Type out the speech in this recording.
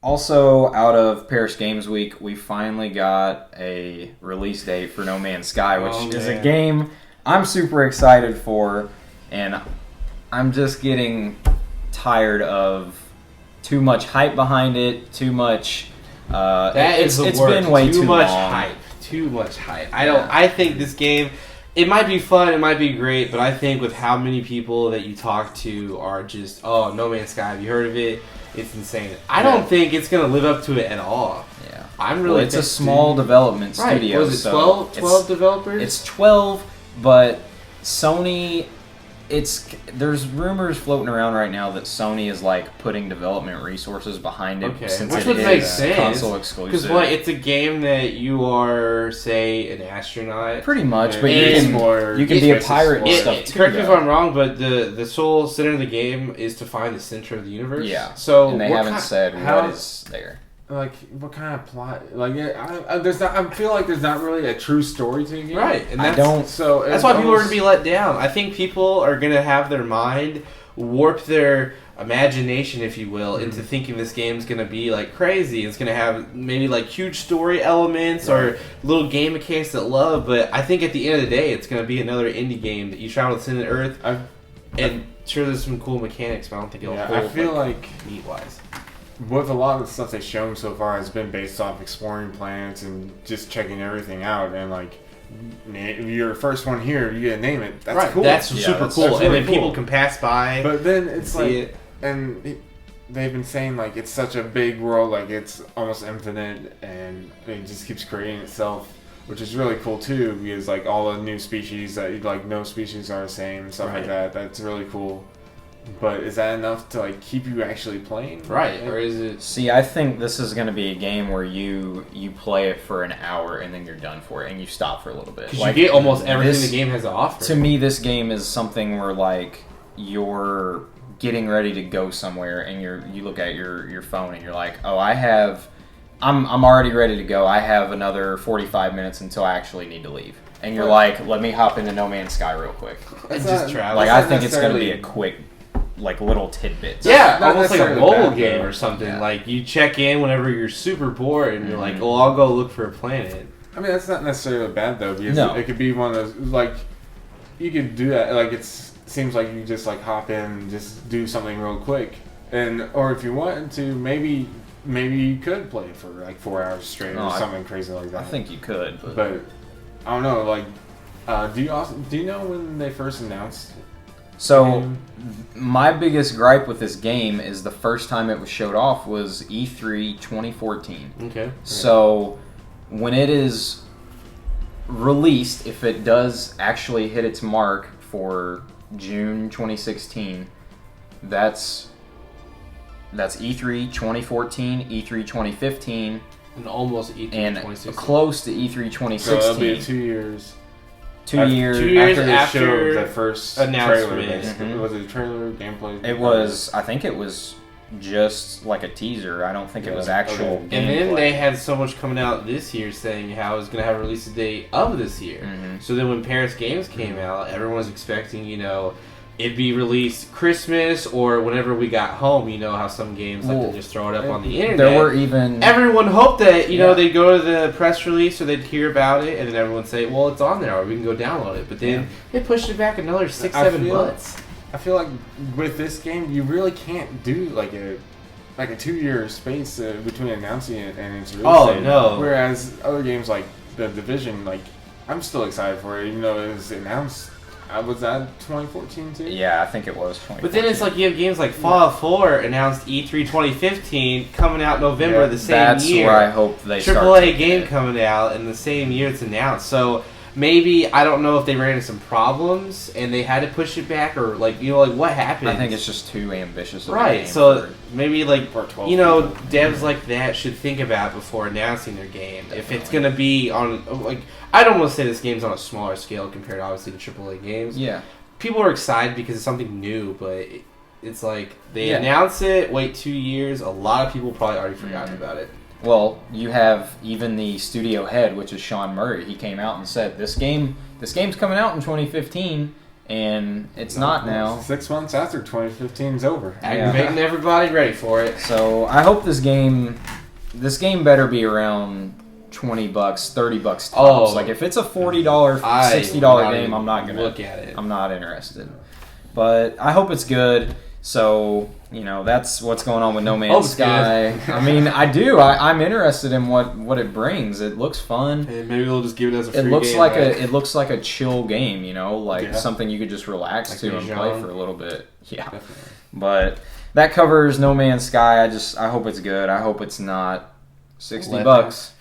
Also, out of Paris Games Week, we finally got a release date for No Man's Sky, which is a game I'm super excited for, and I'm just getting tired of too much hype behind it, too much... it's been way too long. Too much hype. I think this game... It might be fun, it might be great, but I think with how many people that you talk to are just, oh, No Man's Sky, have you heard of it? It's insane. I don't think it's going to live up to it at all. Yeah. I'm really... it's a small development studio. Right. Was it 12 developers? It's 12, but Sony... There's rumors floating around right now that Sony is like putting development resources behind it since which it would make sense. Console exclusive. Because it's a game that you are, say, an astronaut. Pretty much, but you can be a pirate and stuff too. Correct me if I'm wrong, but the sole center of the game is to find the center of the universe. Yeah. So and they haven't said what is there. Like, what kind of plot? Like, I feel like there's not really a true story to the game. Right, and that's why people are going to be let down. I think people are going to have their mind warp their imagination, if you will, into thinking this game's going to be, like, crazy. It's going to have maybe, like, huge story elements or little game mechanics that love, but I think at the end of the day, it's going to be another indie game that you travel to the Earth, and sure, there's some cool mechanics, but I don't think it'll hold, I feel like meat-wise. With a lot of the stuff they've shown so far has been based off exploring planets and just checking everything out, and like, you're the first one here, you get to name it. That's cool. That's super cool. That's really and then people can pass by. But then it's like, they've been saying like it's such a big world, like it's almost infinite, and it just keeps creating itself, which is really cool too, because like all the new species that like no species are the same and stuff like that. That's really cool. But is that enough to like keep you actually playing? Right, or is it... See, I think this is going to be a game where you play it for an hour and then you're done for it and you stop for a little bit. Because you get almost everything the game has to offer. To me, this game is something where like you're getting ready to go somewhere and you look at your phone and you're like, oh, I'm already ready to go. I have another 45 minutes until I actually need to leave. And you're like, let me hop into No Man's Sky real quick. And just travel. Like, I think it's going to be a quick... like little tidbits. Yeah, almost like a mobile game or something. Yeah. Like you check in whenever you're super bored and you're like, oh, I'll go look for a planet. I mean, that's not necessarily bad though, because it could be one of those, like, you could do that. Like, seems like you just like hop in and just do something real quick. Or if you wanted to, maybe you could play it for like 4 hours straight or something crazy like that. I think you could. But I don't know, like, do you know when they first announced? So, my biggest gripe with this game is the first time it was showed off was E3 2014. Okay. So, when it is released, if it does actually hit its mark for June 2016, that's E3 2014, E3 2015, and almost E3 2016. And close to E3 2016. So it'll be 2 years. 2 years after the first announcement. Trailer, was it a trailer, gameplay? It was, I think it was just like a teaser. I don't think it was actual gameplay. And then they had so much coming out this year saying how it was going to have a release date of this year. Mm-hmm. So then when Paris Games came out, everyone was expecting, it'd be released Christmas or whenever we got home. You know how some games like to just throw it up on the internet. There were even... Everyone hoped that, they'd go to the press release or they'd hear about it and then everyone would say, well, it's on there or we can go download it. But then they pushed it back another 6-7 months. I feel like with this game, you really can't do like a 2-year space between announcing it and its release. Oh, no. Whereas other games like The Division, like, I'm still excited for it, even though it was announced. Was that 2014 too? Yeah, I think it was 2014. But then it's like you have games like Fallout 4 announced E3 2015 coming out November the same year. That's where I hope they start. AAA game coming out in the same year it's announced. So maybe, I don't know if they ran into some problems and they had to push it back or what happened. I think it's just too ambitious. Right, so maybe devs like that should think about it before announcing their game. Definitely. If it's going to be on, I don't want to say this game's on a smaller scale compared to obviously the AAA games. Yeah. People are excited because it's something new, but it's like they announce it, wait 2 years, a lot of people probably already forgotten about it. Well, you have even the studio head, which is Sean Murray. He came out and said, this game's coming out in 2015, and it's not now. 6 months after 2015 is over. Aggravating everybody ready for it. So I hope this game better be around $20, $30 tops. Oh. Like if it's a $40, $60 game, I'm not gonna look at it. I'm not interested. But I hope it's good. So, that's what's going on with No Man's Sky. I mean, I do. I'm interested in what it brings. It looks fun. And maybe they'll just give it as a free It looks game, like right? it looks like a chill game, something you could just relax Like to and Mahjong. play for a little bit. Yeah. Definitely. But that covers No Man's Sky. I hope it's good. I hope it's not $60.